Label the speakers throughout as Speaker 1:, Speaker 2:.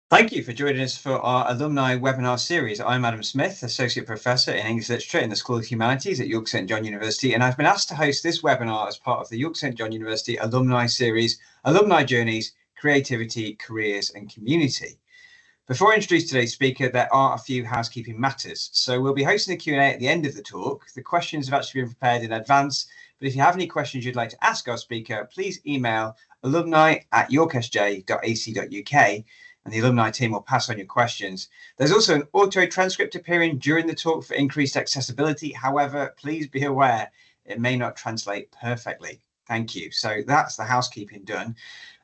Speaker 1: Thank you for joining us for our alumni webinar series. I'm Adam Smith, Associate Professor in English Literature in the School of Humanities at York St John University, and I've been asked to host this webinar as part of the York St John University Alumni Series, Alumni Journeys, Creativity, Careers and Community. Before I introduce today's speaker, there are a few housekeeping matters. So we'll be hosting a Q&A at the end of the talk. The questions have actually been prepared in advance, but if you have any questions you'd like to ask our speaker, please email alumni@yorksj.ac.uk. and the alumni team will pass on your questions. There's also an auto transcript appearing during the talk for increased accessibility. However, please be aware it may not translate perfectly. Thank you. So that's the housekeeping done.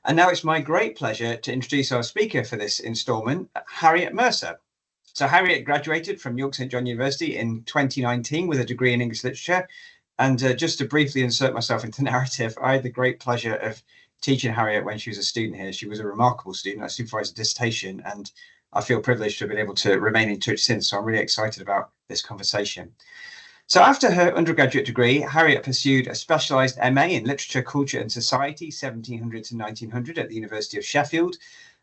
Speaker 1: And now it's my great pleasure to introduce our speaker for this instalment, Harriet Mercer. So Harriet graduated from York St John University in 2019 with a degree in English Literature. And just to briefly insert myself into the narrative, I had the great pleasure of teaching Harriet when she was a student here. She was a remarkable student. I supervised a dissertation, and I feel privileged to have been able to remain in touch since. So I'm really excited about this conversation. So after her undergraduate degree, Harriet pursued a specialised MA in Literature, Culture and Society, 1700 to 1900 at the University of Sheffield.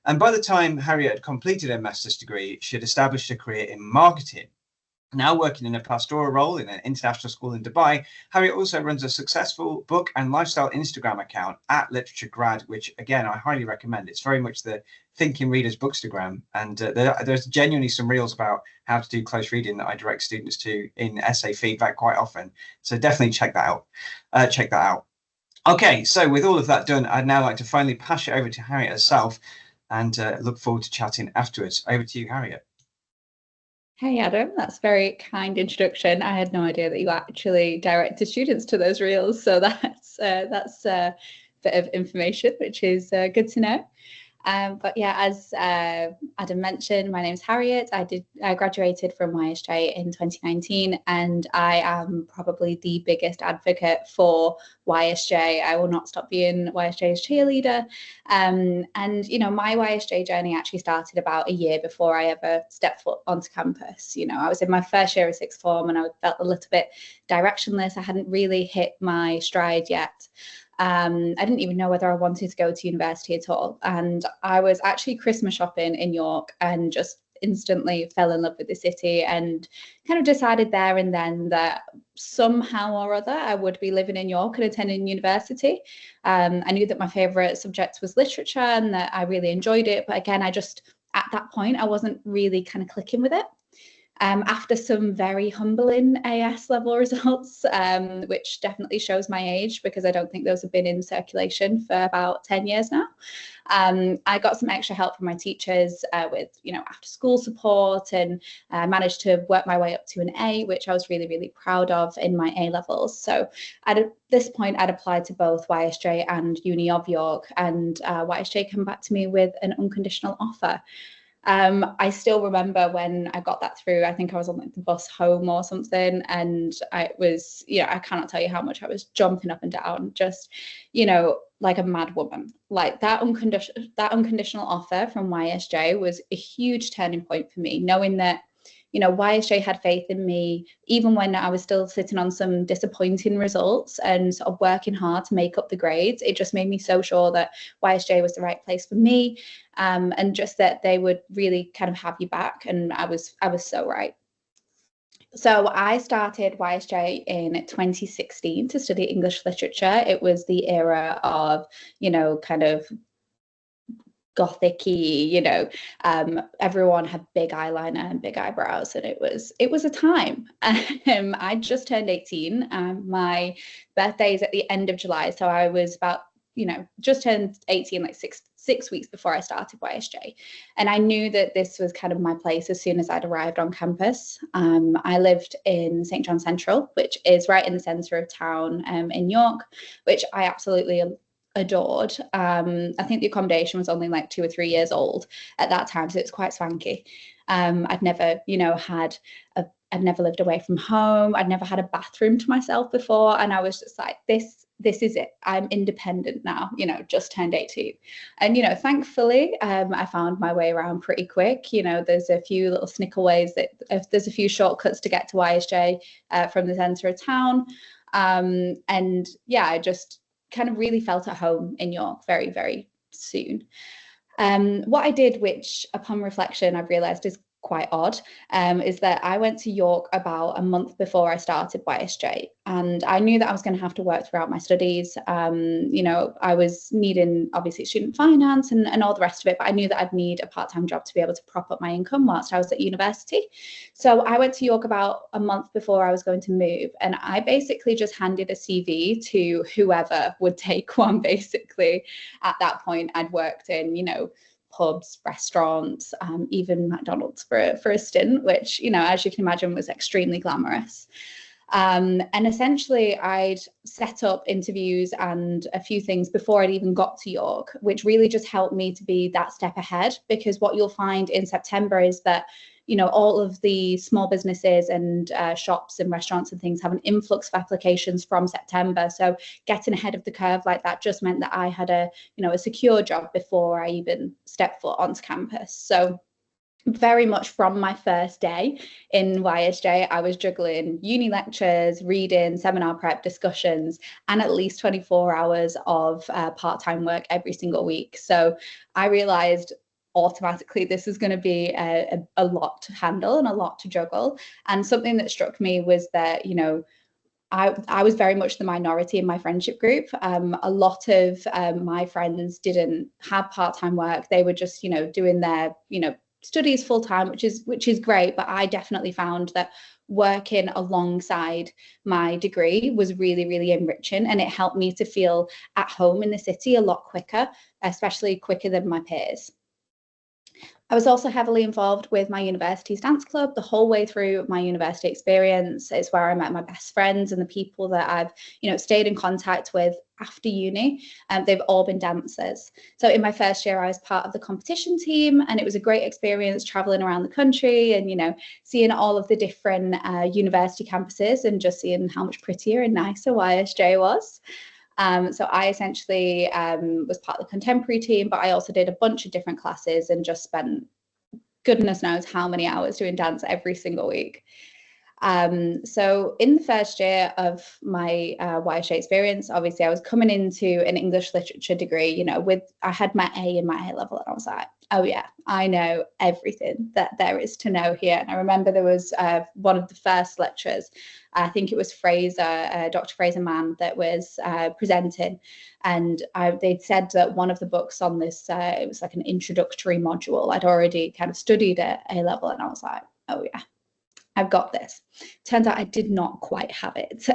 Speaker 1: And by the time Harriet had completed her master's degree, she had established a career in marketing. Now working in a pastoral role in an international school in Dubai, Harriet also runs a successful book and lifestyle Instagram account at Literature Grad, which again, I highly recommend. It's very much the Thinking Readers Bookstagram. And there's genuinely some reels about how to do close reading that I direct students to in essay feedback quite often. So definitely check that out. Okay, so with all of that done, I'd now like to finally pass it over to Harriet herself and look forward to chatting afterwards. Over to you, Harriet.
Speaker 2: Hey Adam, that's a very kind introduction. I had no idea that you actually directed students to those reels, so that's a bit of information, which is good to know. But yeah, as Adam mentioned, my name is Harriet. I graduated from YSJ in 2019, and I am probably the biggest advocate for YSJ. I will not stop being YSJ's cheerleader. And you know, my YSJ journey actually started about a year before I ever stepped foot onto campus. You know, I was in my first year of sixth form, and I felt a little bit directionless. I hadn't really hit my stride yet. I didn't even know whether I wanted to go to university at all. And I was actually Christmas shopping in York and just instantly fell in love with the city and kind of decided there and then that somehow or other I would be living in York and attending university. I knew that my favourite subject was literature and that I really enjoyed it. But again, at that point, I wasn't really kind of clicking with it. After some very humbling AS level results, which definitely shows my age because I don't think those have been in circulation for about 10 years now. I got some extra help from my teachers with, you know, after school support, and I managed to work my way up to an A, which I was really, really proud of in my A levels. So at this point, I'd applied to both YSJ and Uni of York, and YSJ came back to me with an unconditional offer. I still remember when I got that through. I think I was on like the bus home or something, and I was, you know, I cannot tell you how much I was jumping up and down, just, you know, like a mad woman. Like that unconditional offer from YSJ was a huge turning point for me, knowing that, you know, YSJ had faith in me, even when I was still sitting on some disappointing results and sort of working hard to make up the grades. It just made me so sure that YSJ was the right place for me, and just that they would really kind of have you back. And I was so right. So I started YSJ in 2016 to study English literature. It was the era of, you know, kind of gothic-y, you know, everyone had big eyeliner and big eyebrows, and it was a time. I just turned 18. My birthday is at the end of July, so I was about, you know, just turned 18 like six weeks before I started YSJ, and I knew that this was kind of my place as soon as I'd arrived on campus. I lived in St John Central, which is right in the centre of town, in York, which I absolutely adored. I think the accommodation was only like 2 or 3 years old at that time, so it's quite swanky. I'd never, you know, I'd never lived away from home. I'd never had a bathroom to myself before, and I was just like, this is it. I'm independent now, you know, just turned 18. And, you know, thankfully, I found my way around pretty quick. You know, there's a few little snicker ways there's a few shortcuts to get to YSJ from the centre of town. And yeah, I just kind of really felt at home in York very, very soon. What I did, which upon reflection I've realised is quite odd, is that I went to York about a month before I started YSJ, and I knew that I was going to have to work throughout my studies. I was needing obviously student finance and all the rest of it, but I knew that I'd need a part-time job to be able to prop up my income whilst I was at university. So I went to York about a month before I was going to move, and I basically just handed a CV to whoever would take one. Basically, at that point, I'd worked in, pubs, restaurants, even McDonald's for a stint, which, as you can imagine, was extremely glamorous. And essentially, I'd set up interviews and a few things before I'd even got to York, which really just helped me to be that step ahead. Because what you'll find in September is that, all of the small businesses and shops and restaurants and things have an influx of applications from September. So getting ahead of the curve like that just meant that I had a secure job before I even stepped foot onto campus. So very much from my first day in YSJ, I was juggling uni lectures, reading, seminar prep, discussions, and at least 24 hours of part-time work every single week. So I realized automatically this is going to be a lot to handle and a lot to juggle. And something that struck me was that, I was very much the minority in my friendship group. A lot of my friends didn't have part-time work. They were just, doing their, studies full time, which is great. But I definitely found that working alongside my degree was really, really enriching, and it helped me to feel at home in the city a lot quicker, especially quicker than my peers. I was also heavily involved with my university's dance club the whole way through my university experience. It's where I met my best friends and the people that I've, stayed in contact with after uni. They've all been dancers. So in my first year, I was part of the competition team, and it was a great experience traveling around the country and, seeing all of the different university campuses and just seeing how much prettier and nicer YSJ was. So I essentially was part of the contemporary team, but I also did a bunch of different classes and just spent goodness knows how many hours doing dance every single week. So in the first year of my YSJ experience, obviously I was coming into an English literature degree, I had my A in my A level, and I was like, oh yeah, I know everything that there is to know here. And I remember there was one of the first lectures, I think it was Dr. Fraser Mann, that was presenting, and they'd said that one of the books on this, it was like an introductory module. I'd already kind of studied at A level, and I was like, oh yeah, I've got this. Turns out I did not quite have it.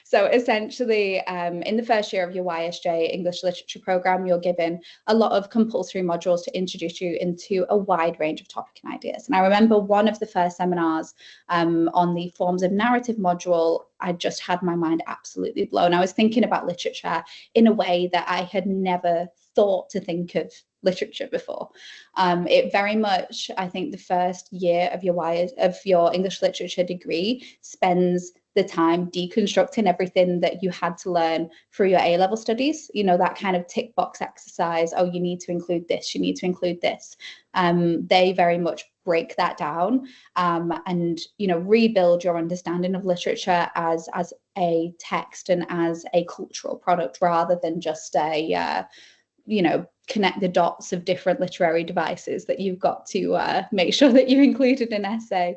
Speaker 2: So essentially, in the first year of your YSJ English Literature program, you're given a lot of compulsory modules to introduce you into a wide range of topic and ideas. And I remember one of the first seminars on the forms of narrative module, I just had my mind absolutely blown. I was thinking about literature in a way that I had never thought to think of literature before. It very much, I think, the first year of your English literature degree spends the time deconstructing everything that you had to learn through your A-level studies. That kind of tick box exercise. Oh, you need to include this. You need to include this. They very much break that down and rebuild your understanding of literature as a text and as a cultural product, rather than just a connect the dots of different literary devices that you've got to make sure that you included an essay.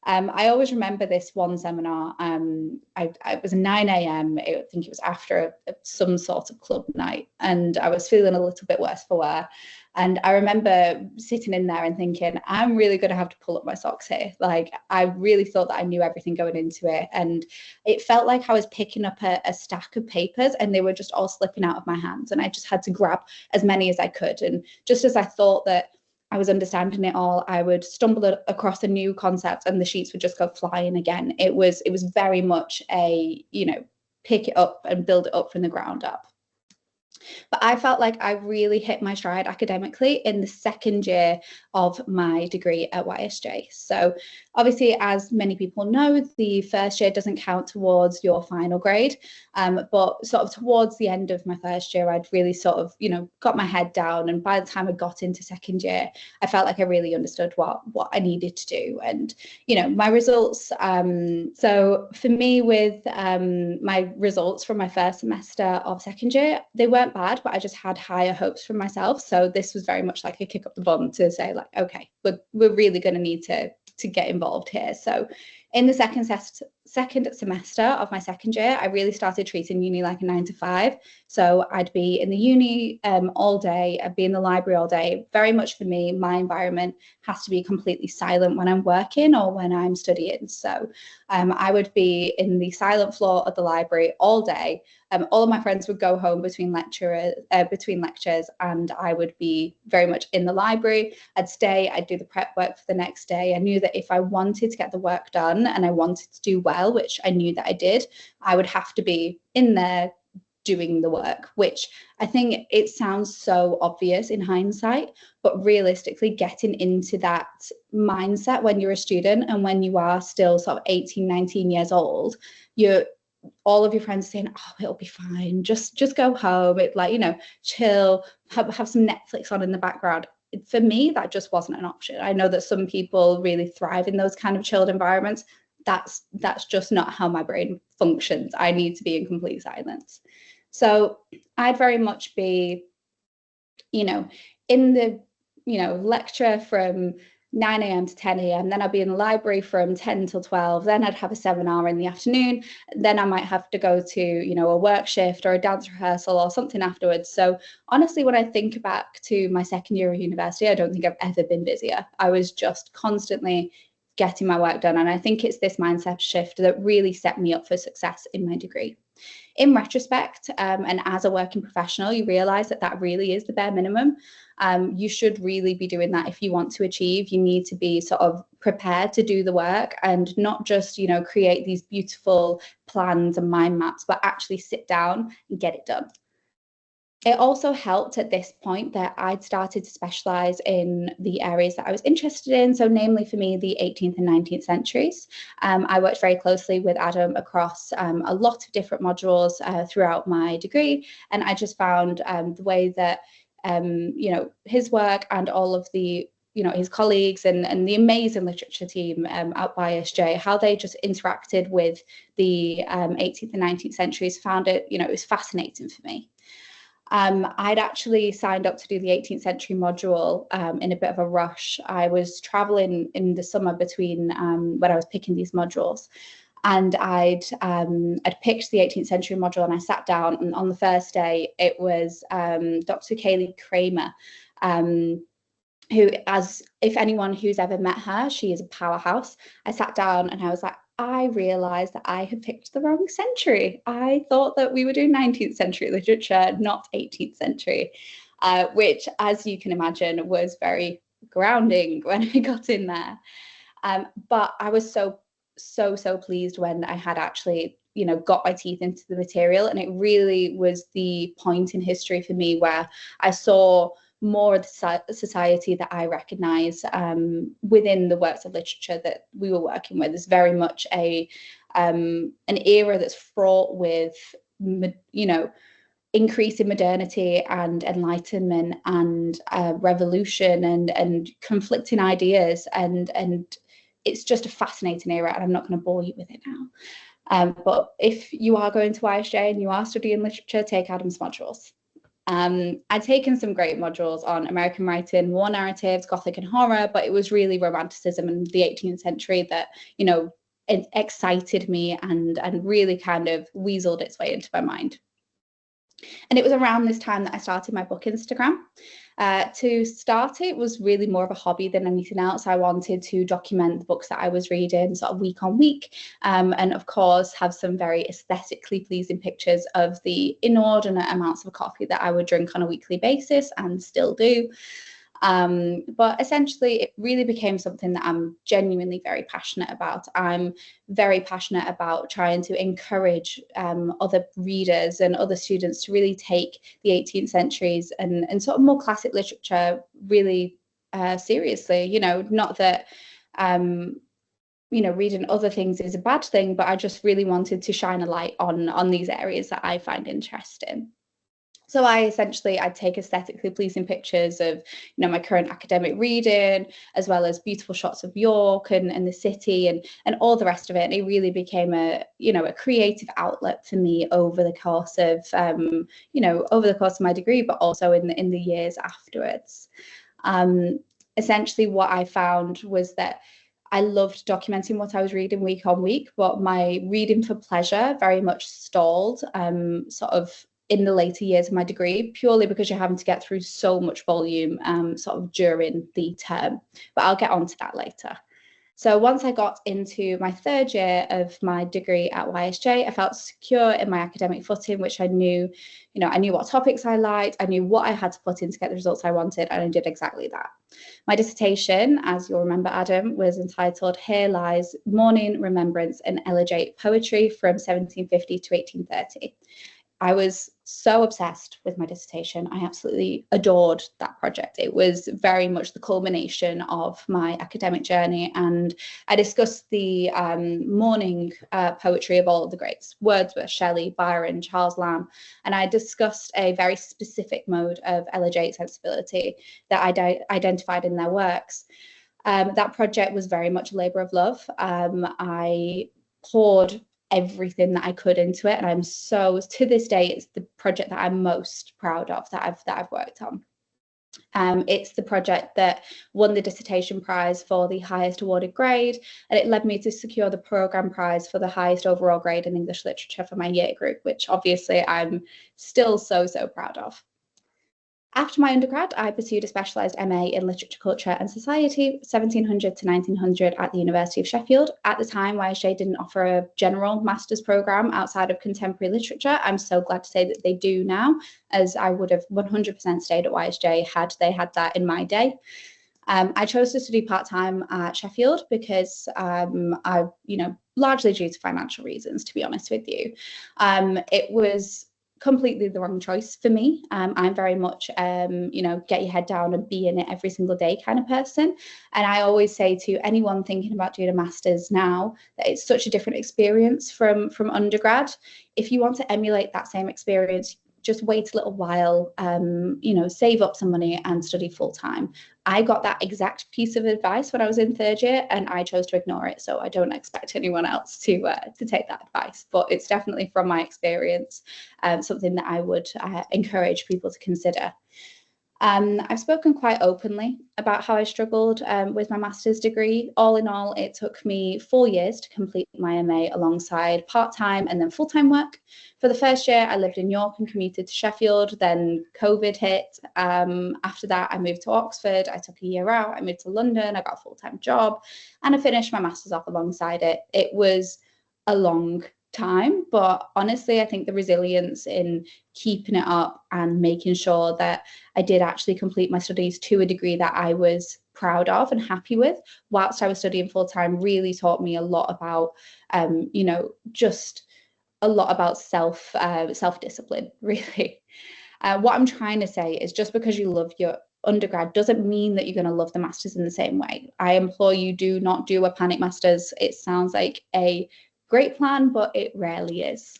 Speaker 2: I always remember this one seminar. It was 9 a.m. I think it was after some sort of club night, and I was feeling a little bit worse for wear. And I remember sitting in there and thinking, I'm really going to have to pull up my socks here. Like, I really thought that I knew everything going into it. And it felt like I was picking up a stack of papers and they were just all slipping out of my hands. And I just had to grab as many as I could. And just as I thought that I was understanding it all, I would stumble across a new concept and the sheets would just go flying again. It was very much a, pick it up and build it up from the ground up. But I felt like I really hit my stride academically in the second year of my degree at YSJ. So obviously, as many people know, the first year doesn't count towards your final grade. But sort of towards the end of my first year, I'd really sort of, got my head down. And by the time I got into second year, I felt like I really understood what I needed to do. And, my results. So for me, with my results from my first semester of second year, they weren't bad. had, but I just had higher hopes for myself. So this was very much like a kick up the bum to say like, okay, we're really going to need to get involved here. So in the second semester of my second year, I really started treating uni like a 9 to 5. So I'd be in the uni all day, I'd be in the library all day. Very much for me, my environment has to be completely silent when I'm working or when I'm studying. So I would be in the silent floor of the library all day. All of my friends would go home between lectures, and I would be very much in the library. I'd stay, I'd do the prep work for the next day. I knew that if I wanted to get the work done and I wanted to do well, which I knew that I did, I would have to be in there doing the work, which I think it sounds so obvious in hindsight, but realistically getting into that mindset when you're a student and when you are still sort of 18, 19 years old, all of your friends are saying, oh, it'll be fine, just go home, it like, you know, chill, have some Netflix on in the background. For me, that just wasn't an option. I know that some people really thrive in those kind of chilled environments. That's just not how my brain functions. I need to be in complete silence. So I'd very much be, you know, in the, you know, lecture from 9 a.m. to 10 a.m. Then I'd be in the library from 10 till 12. Then I'd have a seminar in the afternoon. Then I might have to go to, you know, a work shift or a dance rehearsal or something afterwards. So honestly, when I think back to my second year of university, I don't think I've ever been busier. I was just constantly getting my work done. And I think it's this mindset shift that really set me up for success in my degree. In retrospect, and as a working professional, you realize that that really is the bare minimum. You should really be doing that if you want to achieve. You need to be sort of prepared to do the work and not just, you know, create these beautiful plans and mind maps, but actually sit down and get it done. It also helped at this point that I'd started to specialise in the areas that I was interested in. So namely for me, the 18th and 19th centuries. I worked very closely with Adam across a lot of different modules throughout my degree. And I just found the way that, you know, his work and all of the, you know, his colleagues and the amazing literature team out by ISJ, how they just interacted with the 18th and 19th centuries, found it, you know, it was fascinating for me. I'd actually signed up to do the 18th century module in a bit of a rush. I was traveling in the summer between when I was picking these modules, and I'd picked the 18th century module, and I sat down, and on the first day it was Dr. Kaylee Kramer, who, as if anyone who's ever met her, she is a powerhouse. I sat down and I was like, I realized that I had picked the wrong century. I thought that we were doing 19th century literature, not 18th century, which, as you can imagine, was very grounding when I got in there. But I was so pleased when I had actually, you know, got my teeth into the material. And it really was the point in history for me where I saw more of the society that I recognise within the works of literature that we were working with. Is very much an era that's fraught with, you know, increasing modernity and enlightenment and revolution and conflicting ideas, and it's just a fascinating era, and I'm not going to bore you with it now. But if you are going to ISJ and you are studying literature, take Adam's modules. I'd taken some great modules on American writing, war narratives, Gothic and horror, but it was really Romanticism and the 18th century that, you know, it excited me and really kind of weaseled its way into my mind. And it was around this time that I started my book Instagram. To start it was really more of a hobby than anything else. I wanted to document the books that I was reading sort of week on week, and of course have some very aesthetically pleasing pictures of the inordinate amounts of coffee that I would drink on a weekly basis and still do. But essentially, it really became something that I'm genuinely very passionate about. I'm very passionate about trying to encourage other readers and other students to really take the 18th centuries and sort of more classic literature really seriously. You know, not that you know, reading other things is a bad thing, but I just really wanted to shine a light on these areas that I find interesting. So I'd take aesthetically pleasing pictures of, my current academic reading, as well as beautiful shots of York and the city and all the rest of it. And it really became a creative outlet for me over the course of, my degree, but also in the years afterwards. Essentially what I found was that I loved documenting what I was reading week on week, but my reading for pleasure very much stalled, sort of in the later years of my degree, purely because you're having to get through so much volume sort of during the term. But I'll get on to that later. So once I got into my third year of my degree at YSJ, I felt secure in my academic footing, which I knew, I knew what topics I liked, I knew what I had to put in to get the results I wanted, and I did exactly that. My dissertation, as you'll remember, Adam, was entitled Here Lies Morning Remembrance and Elegiac Poetry from 1750 to 1830. I was so obsessed with my dissertation. I absolutely adored that project. It was very much the culmination of my academic journey, and I discussed the morning poetry of all of the greats: Wordsworth, Shelley, Byron, Charles Lamb, and I discussed a very specific mode of elegiac sensibility that I identified in their works. That project was very much a labour of love. I poured everything that I could into it, and I'm so, to this day, it's the project that I'm most proud of that I've worked on. It's the project that won the dissertation prize for the highest awarded grade, and it led me to secure the programme prize for the highest overall grade in English literature for my year group, which obviously I'm still so proud of. After my undergrad, I pursued a specialised MA in Literature, Culture and Society, 1700 to 1900 at the University of Sheffield. At the time, YSJ didn't offer a general master's programme outside of contemporary literature. I'm so glad to say that they do now, as I would have 100% stayed at YSJ had they had that in my day. I chose to study part-time at Sheffield because largely due to financial reasons, to be honest with you. It was completely the wrong choice for me. I'm very much, get your head down and be in it every single day kind of person. And I always say to anyone thinking about doing a master's now that it's such a different experience from undergrad. If you want to emulate that same experience, just wait a little while, save up some money and study full time. I got that exact piece of advice when I was in third year, and I chose to ignore it. So I don't expect anyone else to take that advice, but it's definitely from my experience, something that I would encourage people to consider. I've spoken quite openly about how I struggled with my master's degree. All in all, it took me 4 years to complete my MA alongside part-time and then full-time work. For the first year, I lived in York and commuted to Sheffield. Then COVID hit. After that, I moved to Oxford. I took a year out. I moved to London. I got a full-time job, and I finished my master's off alongside it. It was a long time, but honestly, I think the resilience in keeping it up and making sure that I did actually complete my studies to a degree that I was proud of and happy with whilst I was studying full-time really taught me a lot about just a lot about self-discipline, really. What I'm trying to say is just because you love your undergrad doesn't mean that you're going to love the masters in the same way. I implore you, do not do a panic masters. It sounds like a great plan, but it rarely is.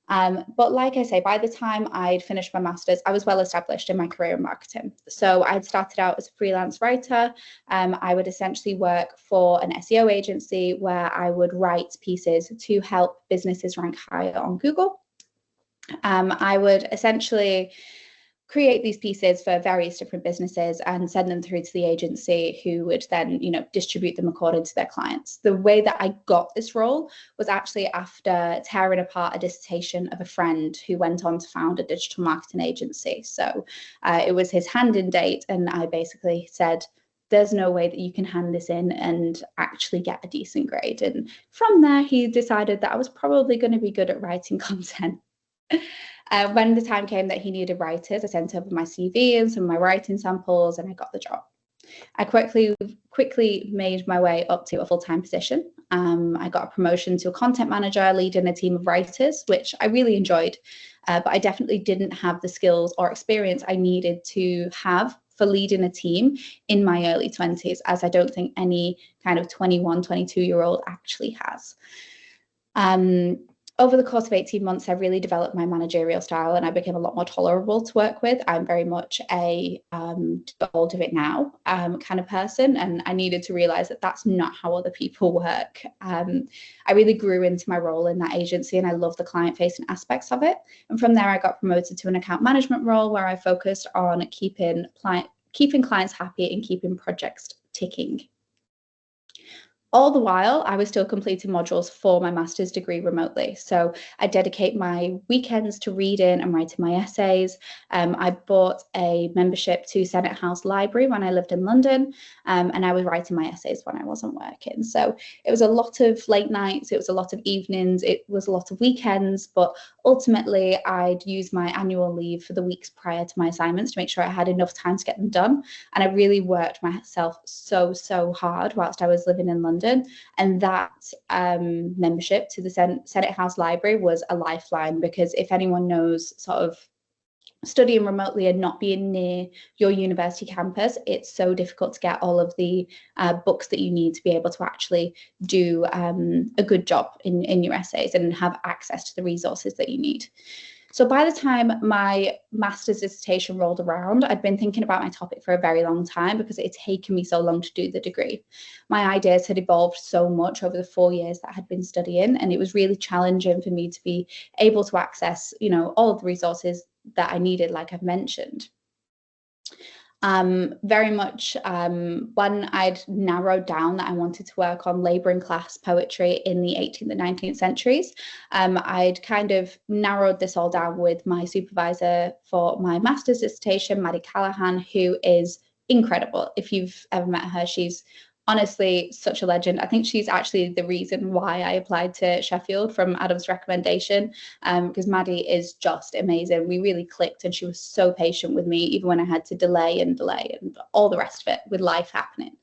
Speaker 2: But like I say, by the time I'd finished my master's, I was well established in my career in marketing. So I'd started out as a freelance writer. I would essentially work for an SEO agency where I would write pieces to help businesses rank higher on Google. I would essentially create these pieces for various different businesses and send them through to the agency, who would then, distribute them according to their clients. The way that I got this role was actually after tearing apart a dissertation of a friend who went on to found a digital marketing agency. So it was his hand-in date, and I basically said, there's no way that you can hand this in and actually get a decent grade. And from there, he decided that I was probably going to be good at writing content. When the time came that he needed writers, I sent over my CV and some of my writing samples, and I got the job. I quickly made my way up to a full-time position. I got a promotion to a content manager, leading a team of writers, which I really enjoyed, but I definitely didn't have the skills or experience I needed to have for leading a team in my early 20s, as I don't think any kind of 21, 22-year-old actually has. over the course of 18 months, I really developed my managerial style and I became a lot more tolerable to work with. I'm very much a hold of it now kind of person. And I needed to realize that that's not how other people work. I really grew into my role in that agency and I love the client-facing aspects of it. And from there, I got promoted to an account management role where I focused on keeping clients happy and keeping projects ticking. All the while, I was still completing modules for my master's degree remotely. So I dedicate my weekends to reading and writing my essays. I bought a membership to Senate House Library when I lived in London, and I was writing my essays when I wasn't working. So it was a lot of late nights, it was a lot of evenings, it was a lot of weekends, but ultimately I'd use my annual leave for the weeks prior to my assignments to make sure I had enough time to get them done. And I really worked myself so hard whilst I was living in London. And that membership to the Senate House Library was a lifeline, because if anyone knows sort of studying remotely and not being near your university campus, it's so difficult to get all of the books that you need to be able to actually do a good job in your essays and have access to the resources that you need. So by the time my master's dissertation rolled around, I'd been thinking about my topic for a very long time because it had taken me so long to do the degree. My ideas had evolved so much over the 4 years that I had been studying, and it was really challenging for me to be able to access, all of the resources that I needed, like I've mentioned. Very much when I'd narrowed down that I wanted to work on labouring class poetry in the 18th and 19th centuries, I'd kind of narrowed this all down with my supervisor for my master's dissertation, Maddie Callahan, who is incredible. If you've ever met her, she's honestly such a legend. I think she's actually the reason why I applied to Sheffield from Adam's recommendation, because Maddie is just amazing. We really clicked and she was so patient with me, even when I had to delay and all the rest of it with life happening.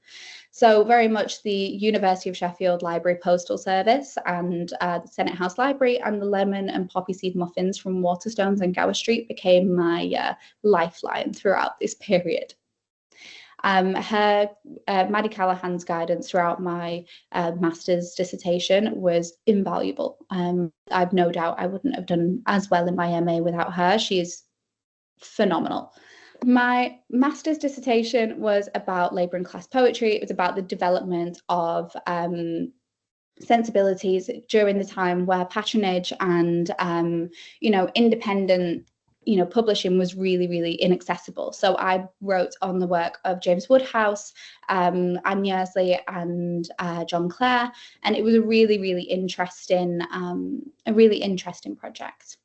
Speaker 2: So very much the University of Sheffield Library Postal Service and the Senate House Library and the lemon and poppy seed muffins from Waterstones and Gower Street became my lifeline throughout this period. Maddie Callahan's guidance throughout my master's dissertation was invaluable. I've no doubt I wouldn't have done as well in my MA without her. She is phenomenal. My master's dissertation was about labouring class poetry. It was about the development of sensibilities during the time where patronage and independent publishing was really inaccessible. So I wrote on the work of James Woodhouse, Anne Yearsley and John Clare, and it was a really interesting project.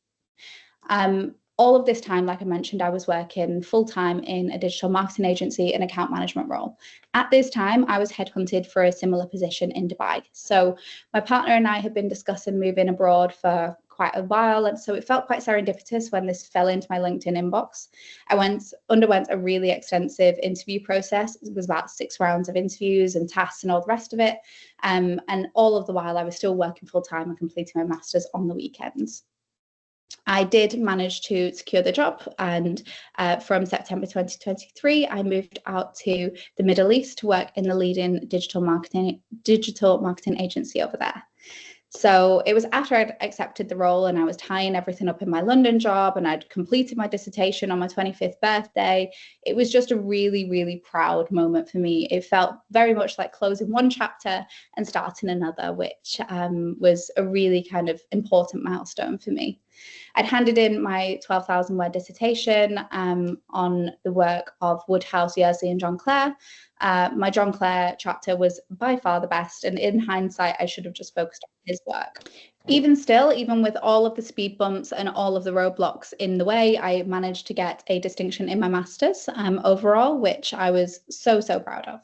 Speaker 2: All of this time, like I mentioned, I was working full-time in a digital marketing agency and account management role. At this time, I was headhunted for a similar position in Dubai. So my partner and I had been discussing moving abroad for quite a while, and so it felt quite serendipitous when this fell into my LinkedIn inbox. I underwent a really extensive interview process. It was about 6 rounds of interviews and tasks and all the rest of it, and all of the while I was still working full-time and completing my master's on the weekends. I did manage to secure the job, and from September 2023, I moved out to the Middle East to work in the leading digital marketing agency over there. So it was after I'd accepted the role and I was tying everything up in my London job and I'd completed my dissertation on my 25th birthday. It was just a really proud moment for me. It felt very much like closing one chapter and starting another, which was a really kind of important milestone for me. I'd handed in my 12,000 word dissertation on the work of Woodhouse, Yearsley and John Clare. My John Clare chapter was by far the best, and in hindsight, I should have just focused on his work. Even still, even with all of the speed bumps and all of the roadblocks in the way, I managed to get a distinction in my master's overall, which I was so proud of.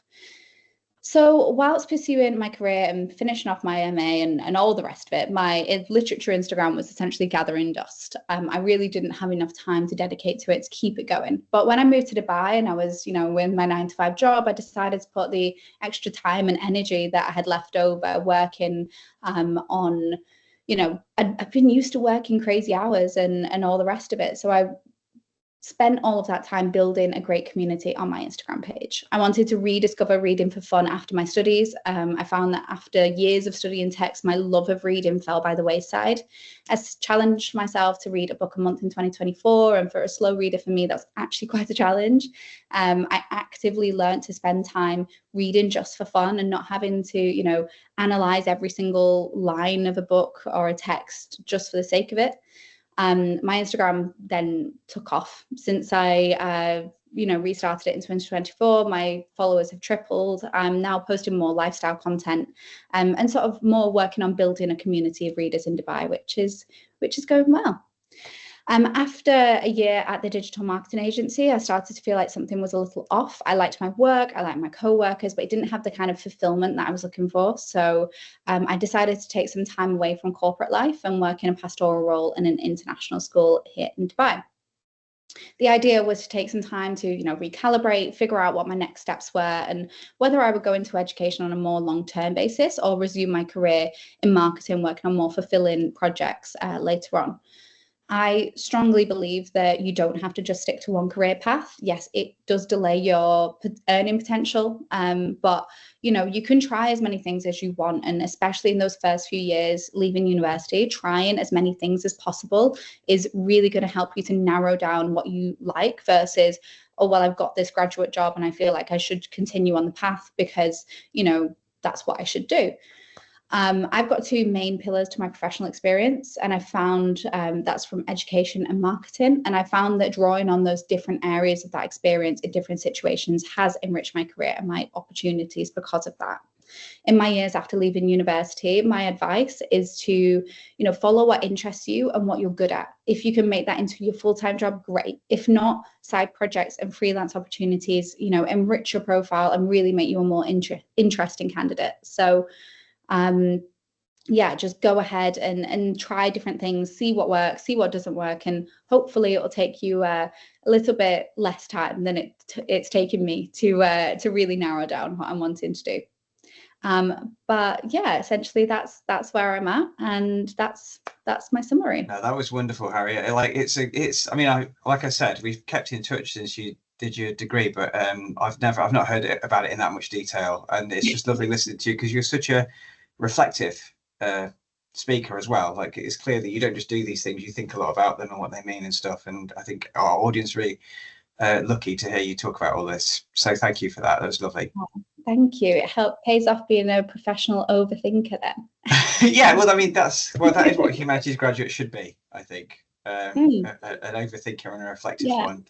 Speaker 2: So whilst pursuing my career and finishing off my MA and all the rest of it, my literature Instagram was essentially gathering dust. I really didn't have enough time to dedicate to it to keep it going. But when I moved to Dubai and I was, with my 9-to-5 job, I decided to put the extra time and energy that I had left over working on, I've been used to working crazy hours and all the rest of it. So I spent all of that time building a great community on my Instagram page. I wanted to rediscover reading for fun after my studies. I found that after years of studying text, my love of reading fell by the wayside. I challenged myself to read a book a month in 2024, and for a slow reader, for me, that's actually quite a challenge. I actively learned to spend time reading just for fun and not having to, analyze every single line of a book or a text just for the sake of it. My Instagram then took off since I, restarted it in 2024. My followers have tripled. I'm now posting more lifestyle content, and sort of more working on building a community of readers in Dubai, which is going well. After a year at the digital marketing agency, I started to feel like something was a little off. I liked my work, I liked my co-workers, but it didn't have the kind of fulfillment that I was looking for. So I decided to take some time away from corporate life and work in a pastoral role in an international school here in Dubai. The idea was to take some time to, recalibrate, figure out what my next steps were, and whether I would go into education on a more long-term basis or resume my career in marketing, working on more fulfilling projects later on. I strongly believe that you don't have to just stick to one career path. Yes, it does delay your earning potential, but you can try as many things as you want. And especially in those first few years leaving university, trying as many things as possible is really going to help you to narrow down what you like versus, oh, well, I've got this graduate job and I feel like I should continue on the path because, that's what I should do. I've got two main pillars to my professional experience, and I found that's from education and marketing. And I found that drawing on those different areas of that experience in different situations has enriched my career and my opportunities because of that. In my years after leaving university, my advice is to, follow what interests you and what you're good at. If you can make that into your full-time job, great. If not, side projects and freelance opportunities, enrich your profile and really make you a more interesting candidate. So just go ahead and try different things, see what works, see what doesn't work, and hopefully it'll take you a little bit less time than it's taken me to really narrow down what I'm wanting to do. But yeah, essentially that's where I'm at, and that's my summary.
Speaker 1: No, that was wonderful, Harriet. Like I said, we've kept in touch since you did your degree, but I've not heard about it in that much detail, and it's just lovely listening to you because you're such a reflective speaker as well. Like, it's clear that you don't just do these things, you think a lot about them and what they mean and stuff, and I think our audience really lucky to hear you talk about all this, so thank you for that. That was lovely.
Speaker 2: Thank you. It pays off being a professional overthinker then.
Speaker 1: Yeah, well, that is what humanities graduates should be, I think. An overthinker and a reflective one.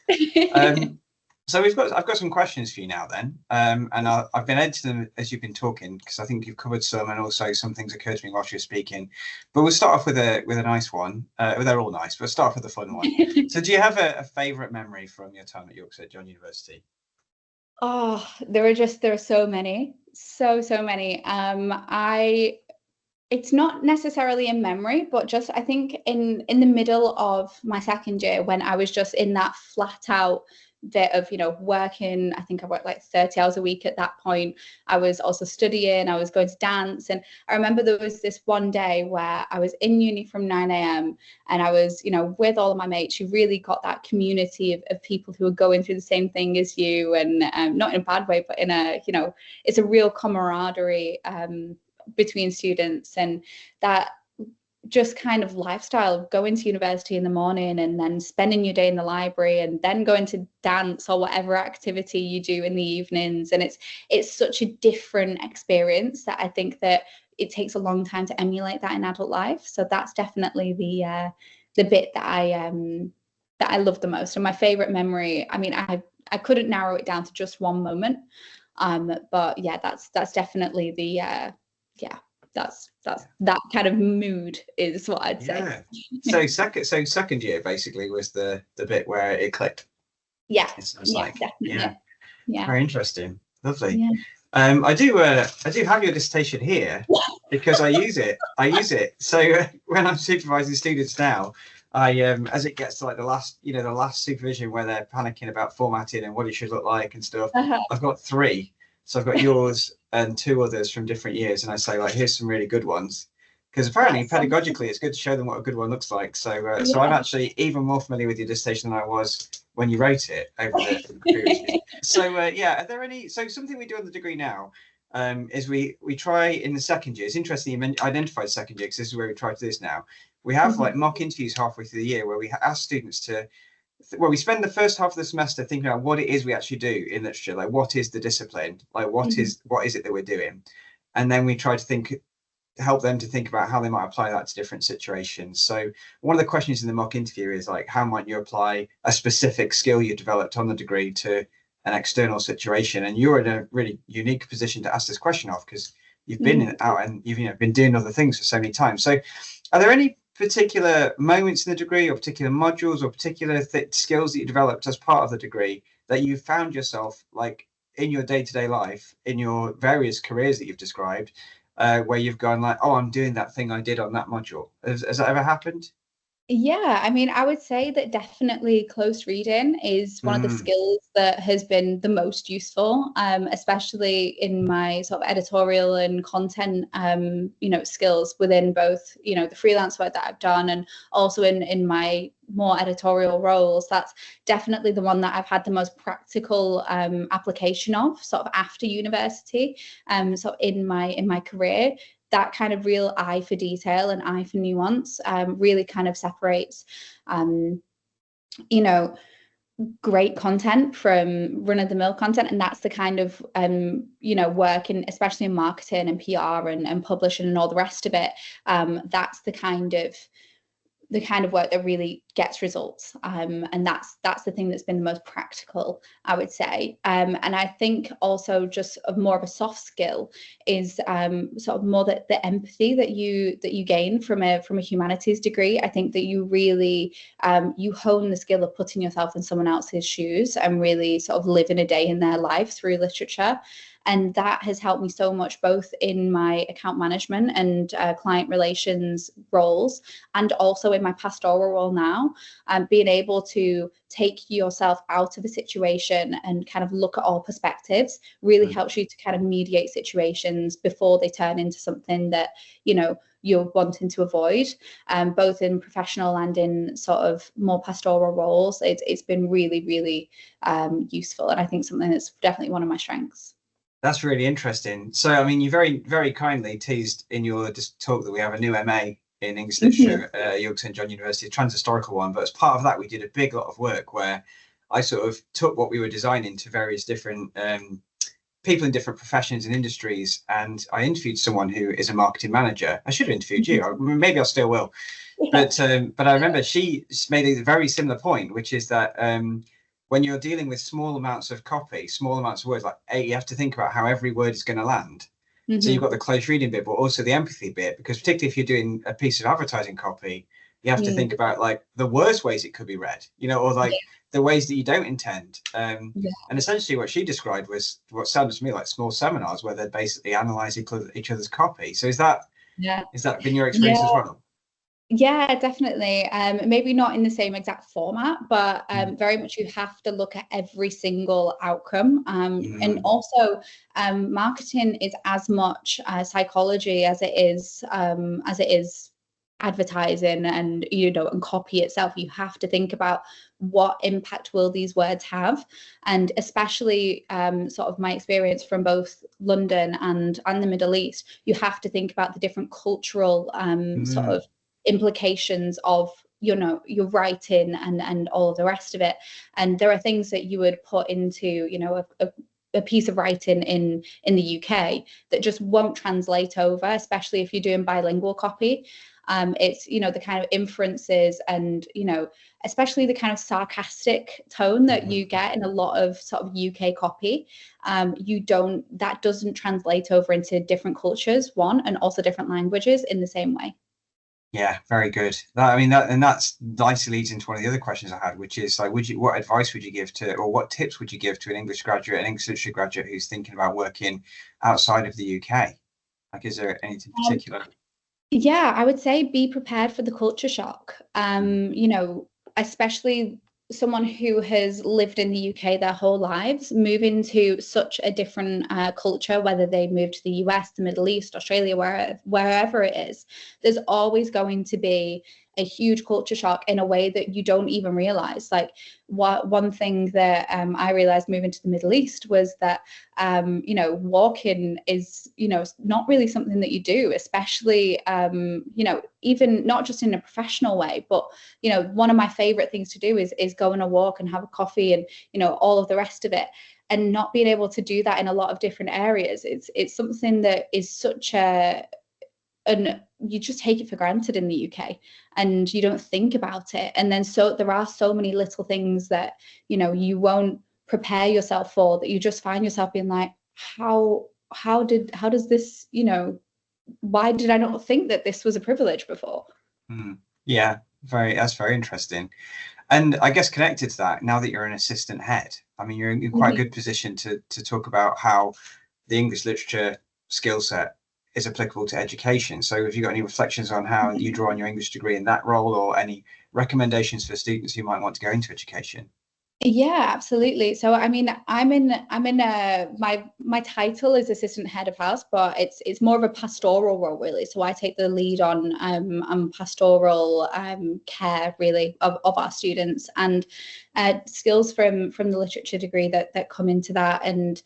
Speaker 1: So I've got some questions for you now then, and I've been editing them as you've been talking because I think you've covered some, and also some things occurred to me whilst you're speaking. But we'll start off with a nice one. Well, they're all nice, but we'll start off with a fun one. So do you have a favourite memory from your time at York St John University?
Speaker 2: Oh, there are so many, so many. It's not necessarily a memory, but just I think in the middle of my second year, when I was just in that flat out bit of working, I think I worked like 30 hours a week at that point. I was also studying, I was going to dance, and I remember there was this one day where I was in uni from 9 a.m. and I was with all of my mates. You really got that community of people who are going through the same thing as you, and not in a bad way, but in a it's a real camaraderie between students, and that just kind of lifestyle of going to university in the morning and then spending your day in the library and then going to dance or whatever activity you do in the evenings. And it's such a different experience that I think that it takes a long time to emulate that in adult life. So that's definitely the bit that I love the most. And my favorite memory, I couldn't narrow it down to just one moment, but yeah, that's definitely that's that kind of mood is what I'd say.
Speaker 1: So second year basically was the bit where it clicked.
Speaker 2: Yeah.
Speaker 1: Definitely.
Speaker 2: Yeah.
Speaker 1: Very interesting. Lovely.
Speaker 2: Yeah.
Speaker 1: I do have your dissertation here because I use it. So when I'm supervising students now, I as it gets to like the last supervision where they're panicking about formatting and what it should look like and stuff, I've got 3. So I've got yours and 2 others from different years, and I say, like, here's some really good ones, because apparently pedagogically it's good to show them what a good one looks like. So so I'm actually even more familiar with your dissertation than I was when you wrote it over the previous years. So yeah, are there any, so something we do on the degree now is we try in the second year. It's interesting you identified second year, because this is where we try to do this now. We have like mock interviews halfway through the year where we ask students to, well, we spend the first half of the semester thinking about what it is we actually do in literature, like what is the discipline, like what is it that we're doing, and then we try to help them to think about how they might apply that to different situations. So one of the questions in the mock interview is like, how might you apply a specific skill you developed on the degree to an external situation? And you're in a really unique position to ask this question of, because you've been out and you've been doing other things for so many times. So are there any particular moments in the degree, or particular modules, or particular skills that you developed as part of the degree that you found yourself like in your day-to-day life, in your various careers that you've described, where you've gone like, oh, I'm doing that thing I did on that module? Has that ever happened?
Speaker 2: Yeah, I mean, I would say that definitely close reading is one of the skills that has been the most useful, especially in my sort of editorial and content, skills within both, the freelance work that I've done, and also in my more editorial roles. That's definitely the one that I've had the most practical application of, sort of after university, sort of in my career. That kind of real eye for detail and eye for nuance really kind of separates, great content from run-of-the-mill content. And that's the kind of, work in, especially in marketing and PR and publishing and all the rest of it. That's the kind of work that really gets results, and that's the thing that's been the most practical, I would say. And I think also just more of a soft skill is sort of more the empathy that you gain from a humanities degree. I think that you really you hone the skill of putting yourself in someone else's shoes and really sort of living a day in their life through literature. And that has helped me so much, both in my account management and client relations roles, and also in my pastoral role now. Being able to take yourself out of a situation and kind of look at all perspectives really helps you to kind of mediate situations before they turn into something that, you're wanting to avoid, both in professional and in sort of more pastoral roles. It's been really, really useful. And I think something that's definitely one of my strengths.
Speaker 1: That's really interesting. So, I mean, you very, very kindly teased in your talk that we have a new MA in English literature at York St John University, a trans-historical one. But as part of that, we did a big lot of work where I sort of took what we were designing to various different people in different professions and industries. And I interviewed someone who is a marketing manager. I should have interviewed you. Maybe I still will. But I remember she made a very similar point, which is that when you're dealing with small amounts of copy, small amounts of words, like you have to think about how every word is going to land. So you've got the close reading bit, but also the empathy bit, because particularly if you're doing a piece of advertising copy, you have to think about like the worst ways it could be read, or like the ways that you don't intend. And essentially what she described was what sounded to me like small seminars where they basically analyze each other's copy. So is that been your experience as well?
Speaker 2: Yeah, definitely. Maybe not in the same exact format, but very much you have to look at every single outcome. And also, marketing is as much psychology as it is advertising and and copy itself. You have to think about what impact will these words have, and especially sort of my experience from both London and the Middle East. You have to think about the different cultural sort of implications of your writing and all of the rest of it. And there are things that you would put into a piece of writing in the UK that just won't translate over, especially if you're doing bilingual copy. It's the kind of inferences and especially the kind of sarcastic tone that you get in a lot of sort of UK copy. That doesn't translate over into different cultures, and also different languages in the same way.
Speaker 1: Yeah, very good. That's nicely leads into one of the other questions I had, which is like, what advice would you give to, or what tips would you give to an English graduate, an English literature graduate who's thinking about working outside of the UK? Like, is there anything particular?
Speaker 2: Yeah, I would say be prepared for the culture shock. Especially someone who has lived in the UK their whole lives, move into such a different culture, whether they move to the US, the Middle East, Australia, wherever it is, there's always going to be a huge culture shock in a way that you don't even realize. Like one thing that I realized moving to the Middle East was that, walking is, not really something that you do, especially, even not just in a professional way, but, one of my favorite things to do is go on a walk and have a coffee and, all of the rest of it. And not being able to do that in a lot of different areas, it's something that is such and you just take it for granted in the UK and you don't think about it. And then there are so many little things that, you won't prepare yourself for, that you just find yourself being like, how does this, why did I not think that this was a privilege before?
Speaker 1: Yeah, that's very interesting. And I guess connected to that, now that you're an assistant head, I mean, you're in quite a good position to talk about how the English literature skill set is applicable to education. So have you got any reflections on how you draw on your English degree in that role, or any recommendations for students who might want to go into education?
Speaker 2: Yeah, absolutely. So I mean, I'm in my title is assistant head of house, but it's more of a pastoral role really. So I take the lead on pastoral care really of our students, and skills from the literature degree that come into that, and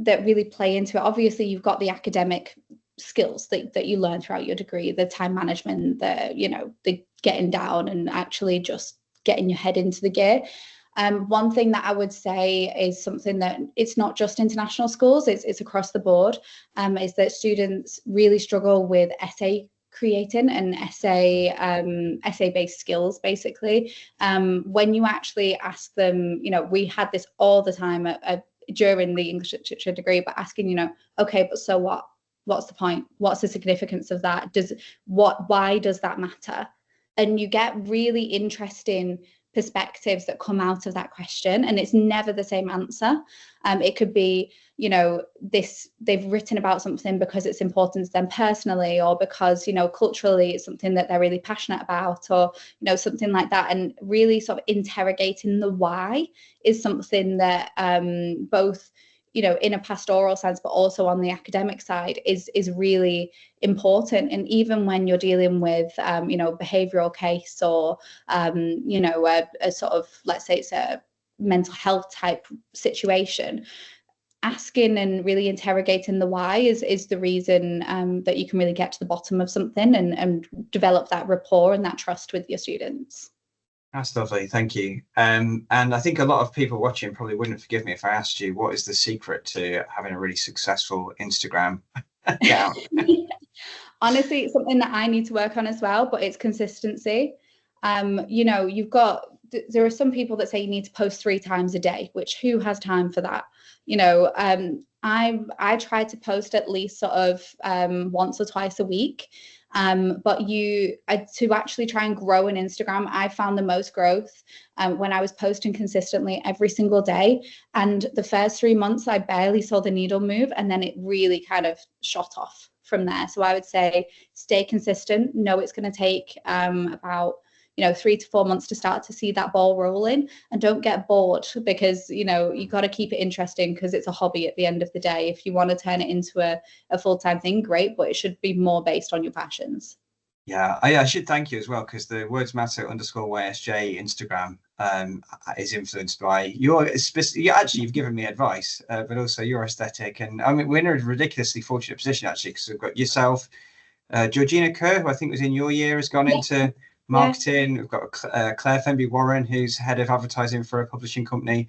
Speaker 2: that really play into it. Obviously, you've got the academic skills that you learn throughout your degree, the time management, the getting down and actually just getting your head into the gear. One thing that I would say is something that it's not just international schools, it's across the board, is that students really struggle with essay creating and essay-based skills, basically. When you actually ask them, we had this all the time during the English literature degree, but asking, okay, but so what? What's the point? What's the significance of that? Why does that matter? And you get really interesting perspectives that come out of that question, and it's never the same answer. It could be, they've written about something because it's important to them personally, or because, culturally it's something that they're really passionate about, or, something like that. And really sort of interrogating the why is something that both, in a pastoral sense, but also on the academic side is really important. And even when you're dealing with, behavioral case, or, a sort of, let's say it's a mental health type situation, asking and really interrogating the why is the reason that you can really get to the bottom of something and develop that rapport and that trust with your students.
Speaker 1: That's lovely, thank you. And I think a lot of people watching probably wouldn't forgive me if I asked you, what is the secret to having a really successful Instagram account?
Speaker 2: Honestly, it's something that I need to work on as well, but it's consistency. There are some people that say you need to post 3 times a day, which who has time for that? I try to post at least sort of once or twice a week. But to actually try and grow an Instagram, I found the most growth when I was posting consistently every single day. And the first 3 months, I barely saw the needle move, and then it really kind of shot off from there. So I would say stay consistent. Know it's going to take about 3 to 4 months to start to see that ball rolling, and don't get bored, because you got to keep it interesting, because it's a hobby at the end of the day. If you want to turn it into a full-time thing, great, but it should be more based on your passions.
Speaker 1: Yeah, I should thank you as well, because the Words Matter _YSJ Instagram is influenced by you've given me advice, but also your aesthetic. And I mean, we're in a ridiculously fortunate position actually, because we've got yourself, Georgina Kerr, who I think was in your year, has gone into marketing. We've got Claire Fenby Warren, who's head of advertising for a publishing company.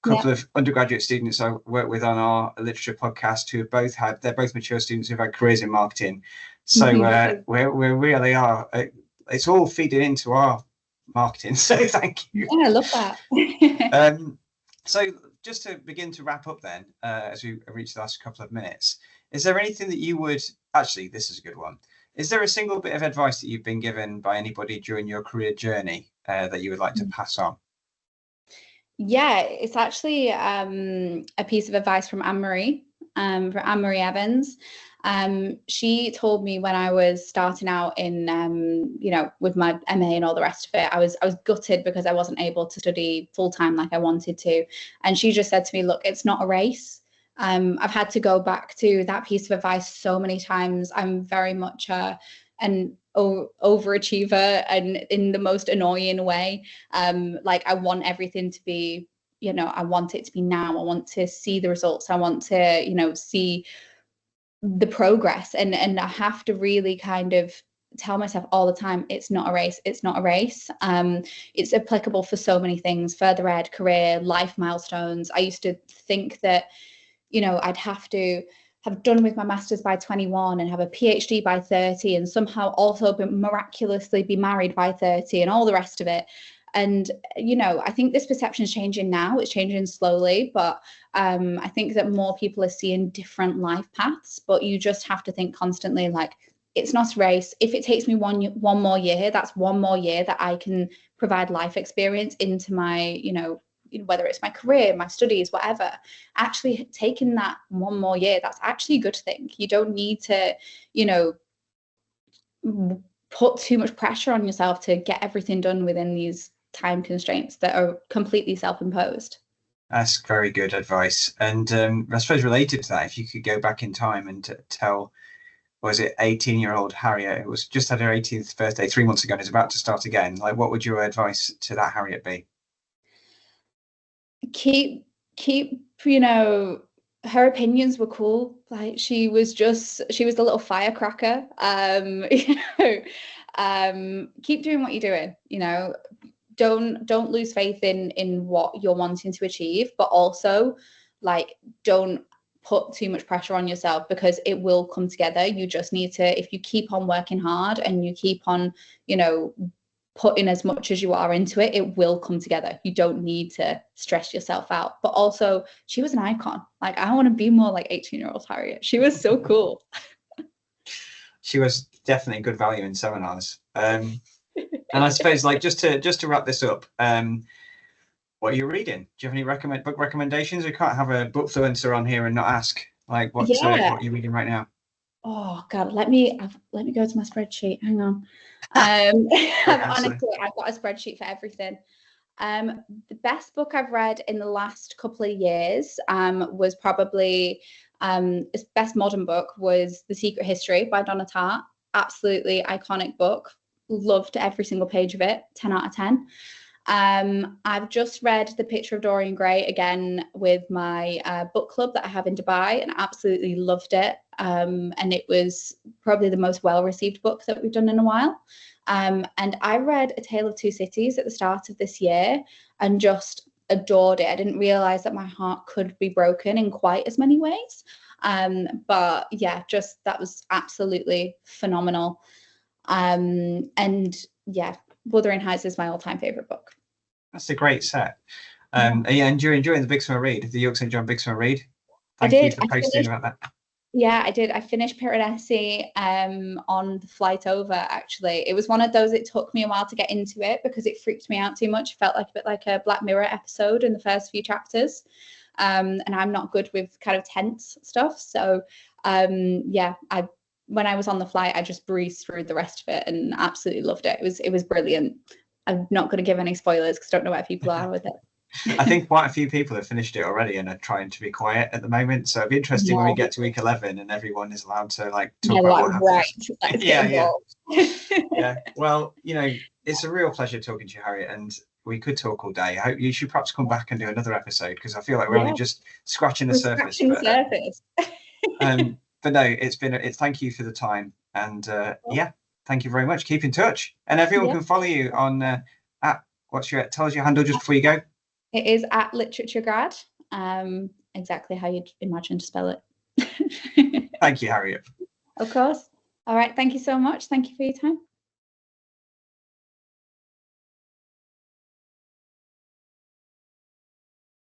Speaker 1: A couple of undergraduate students I work with on our literature podcast who have they're both mature students who've had careers in marketing. So we really are. It's all feeding into our marketing. So thank you.
Speaker 2: Yeah, I love that.
Speaker 1: So just to begin to wrap up then, as we reach the last couple of minutes, is there anything that you would actually? This is a good one. Is there a single bit of advice that you've been given by anybody during your career journey that you would like to pass on?
Speaker 2: Yeah, it's actually a piece of advice from Anne-Marie Evans. She told me when I was starting out in, with my MA and all the rest of it, I was gutted because I wasn't able to study full time like I wanted to. And she just said to me, look, it's not a race. I've had to go back to that piece of advice so many times. I'm very much an overachiever, and in the most annoying way. Like, I want everything to be, I want it to be now. I want to see the results. I want to, see the progress, and I have to really kind of tell myself all the time, it's not a race. It's not a race. It's applicable for so many things: further ed, career, life milestones. I used to think that, I'd have to have done with my master's by 21 and have a PhD by 30 and somehow also miraculously be married by 30 and all the rest of it. And, I think this perception is changing now. It's changing slowly, but I think that more people are seeing different life paths, but you just have to think constantly, like, it's not a race. If it takes me one more year, that's one more year that I can provide life experience into my, whether it's my career, my studies, whatever. Actually taking that one more year, that's actually a good thing. You don't need to, put too much pressure on yourself to get everything done within these time constraints that are completely self-imposed.
Speaker 1: That's very good advice. And I suppose related to that, if you could go back in time and tell, was it 18-year-old Harriet, who was just had her 18th birthday 3 months ago and is about to start again, like, what would your advice to that Harriet be?
Speaker 2: Keep her opinions were cool. Like, she was the little firecracker. Keep doing what you're doing. Don't lose faith in what you're wanting to achieve, but also, like, don't put too much pressure on yourself, because it will come together. You just need to, if you keep on working hard and you keep on, putting as much as you are into it, it will come together. You don't need to stress yourself out. But also, she was an icon. Like, I want to be more like 18-year-old Harriet. She was so cool.
Speaker 1: She was definitely good value in seminars. And I suppose, like, just to wrap this up, what are you reading? Do you have any book recommendations? We can't have a book influencer on here and not ask, like, what are you reading right now?
Speaker 2: Oh God, let me go to my spreadsheet. Hang on. Honestly, I've got a spreadsheet for everything. The best book I've read in the last couple of years was probably its best modern book was The Secret History by Donna Tartt. Absolutely iconic book. Loved every single page of it. 10 out of 10. I've just read The Picture of Dorian Gray again with my book club that I have in Dubai, and absolutely loved it. And it was probably the most well-received book that we've done in a while. And I read A Tale of Two Cities at the start of this year and just adored it. I didn't realize that my heart could be broken in quite as many ways. But yeah, just that was absolutely phenomenal. And yeah, Wuthering Heights is my all-time favorite book.
Speaker 1: That's a great set. And you're enjoying the Big Summer Read, the York St. John Big Summer Read. Thank you for posting about that.
Speaker 2: Yeah, I did. I finished Piranesi on the flight over, actually. It was one of those, it took me a while to get into it because it freaked me out too much. It felt like a bit like a Black Mirror episode in the first few chapters. And I'm not good with kind of tense stuff. So when I was on the flight, I just breezed through the rest of it and absolutely loved it. It was brilliant. I'm not going to give any spoilers because I don't know where people are with it.
Speaker 1: I think quite a few people have finished it already and are trying to be quiet at the moment. So it'd be interesting when we get to week 11 and everyone is allowed to talk about what happens. Yeah. Well, it's a real pleasure talking to you, Harriet, and we could talk all day. I hope you should perhaps come back and do another episode because I feel like we're only just scratching the surface. But no, it's thank you for the time, and thank you very much. Keep in touch, and everyone can follow you on at tell us your handle just before you go.
Speaker 2: It is at LiteratureGrad, exactly how you'd imagine to spell it.
Speaker 1: Thank you, Harriet.
Speaker 2: Of course. All right. Thank you so much. Thank you for your time.